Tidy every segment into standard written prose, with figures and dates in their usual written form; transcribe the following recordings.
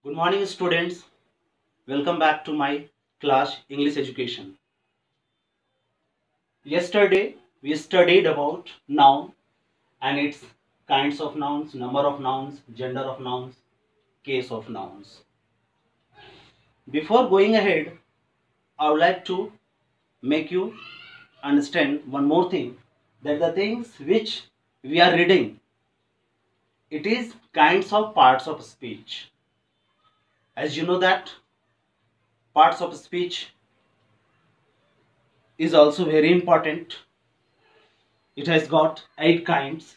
Good morning, students. Welcome back to my class English education. Yesterday we studied about noun and its kinds of nouns, number of nouns, gender of nouns, case of nouns. Before going ahead, I would like to make you understand one more thing, that the things which we are reading, it is kinds of parts of speech. As you know that parts of speech is also very important. It has got 8 kinds: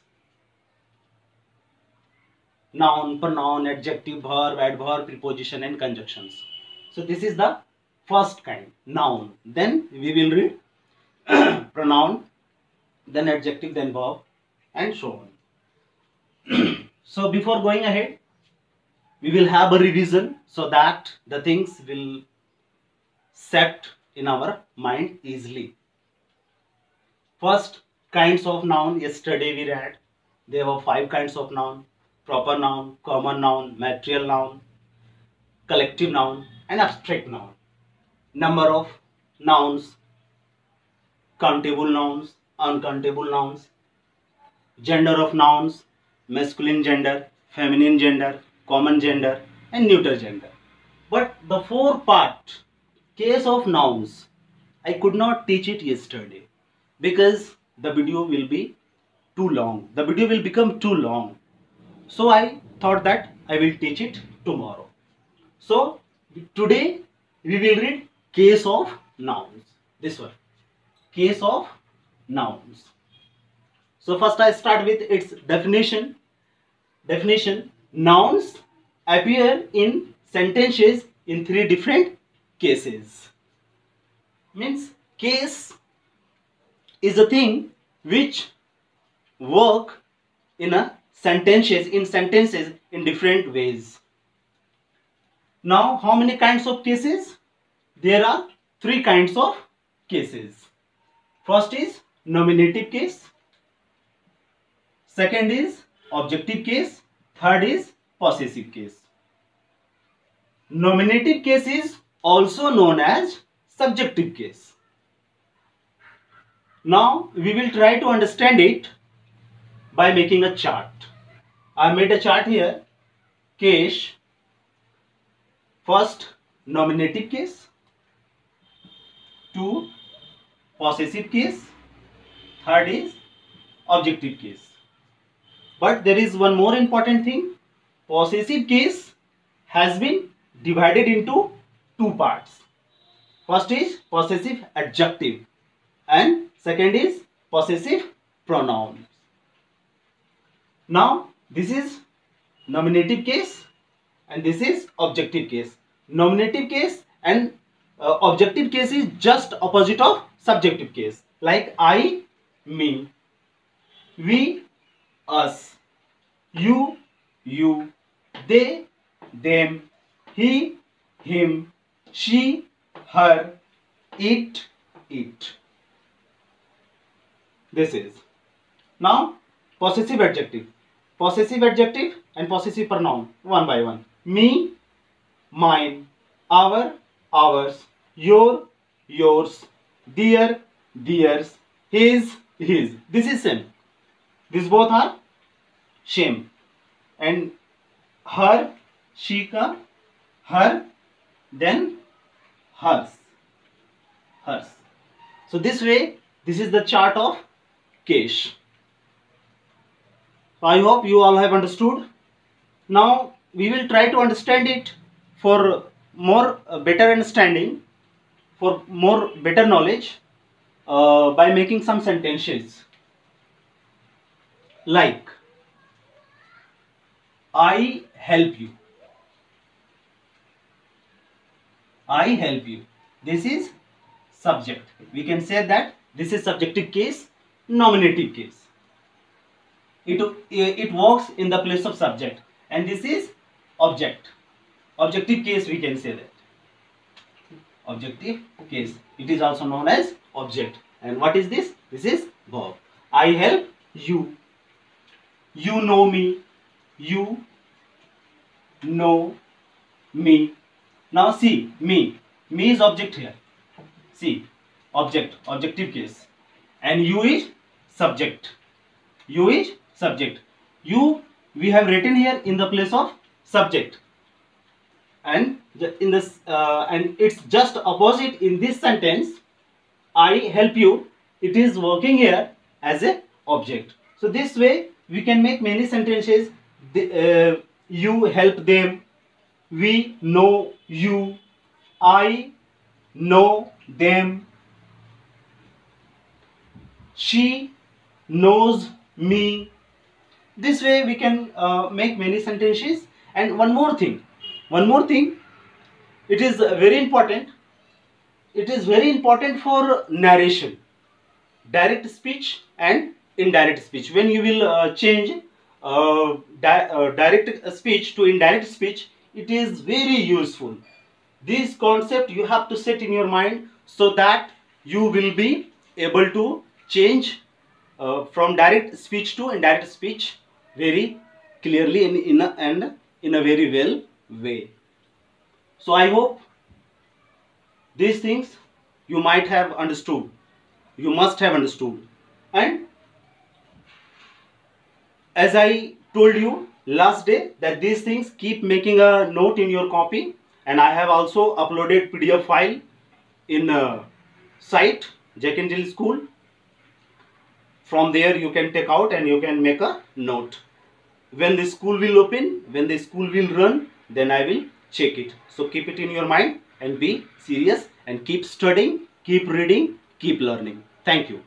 noun, pronoun, adjective, verb, adverb, preposition and conjunctions. So this is the first kind, noun. Then we will read pronoun, then adjective, then verb and so on. So before going ahead, we will have a revision so that the things will set in our mind easily. First, kinds of noun. Yesterday we read there were 5 kinds of noun: proper noun, common noun, material noun, collective noun and abstract noun. Number of nouns: countable nouns, uncountable nouns. Gender of nouns: masculine gender, feminine gender, common gender and neuter gender. But the 4 part case of nouns, I could not teach it yesterday because the video will be too long. The video will become too long. So I thought that I will teach it tomorrow. So today we will read case of nouns. This one, case of nouns. So first I start with its definition. Definition: nouns appear in sentences in 3 different cases. Means case is a thing which work in a sentences in different ways. Now, how many kinds of cases? There are 3 kinds of cases. First is nominative case, second is objective case, third is possessive case. Nominative case is also known as subjective case. Now, we will try to understand it by making a chart. I made a chart here. Case, first nominative case, 2 possessive case, third is objective case. But there is one more important thing. Possessive case has been divided into 2 parts. First is possessive adjective and second is possessive pronoun. Now this is nominative case and this is objective case. Nominative case and objective case is just opposite of subjective case, like I, me, we, us, you, they, them, he, him, she, her, it. This is. Now possessive adjective. Possessive adjective and possessive pronoun one by one. Me, mine, our, ours, your, yours, their, theirs, his, his. This is same. These both are same. And her, she ka, her, then hers. So this way, this is the chart of case. So I hope you all have understood. Now we will try to understand it for more better understanding, for more better knowledge by making some sentences. Like, I help you. I help you. This is subject. We can say that this is subjective case, nominative case. It works in the place of subject, and this is object. Objective case, we can say that. Objective case. It is also known as object. And what is this? This is verb. I help you. You know me. You know me. Now see, me is object here. See, object, objective case, and you is subject. You is subject. You we have written here in the place of subject, and in this and it's just opposite in this sentence. I help you. It is working here as a object. So this way we can make many sentences. You help them. We know you. I know them. She knows me. This way we can make many sentences. And one more thing, it is very important. It is very important for narration, direct speech and indirect speech. When you will change direct speech to indirect speech, it is very useful. This concept you have to set in your mind, so that you will be able to change from direct speech to indirect speech very clearly and in a very well way. So I hope these things you might have understood, you must have understood. And as I told you last day, that these things, keep making a note in your copy, and I have also uploaded PDF file in site Jack and Jill School. From there you can take out and you can make a note. When the school will open, when the school will run, then I will check it. So keep it in your mind and be serious and keep studying, keep reading, keep learning. Thank you.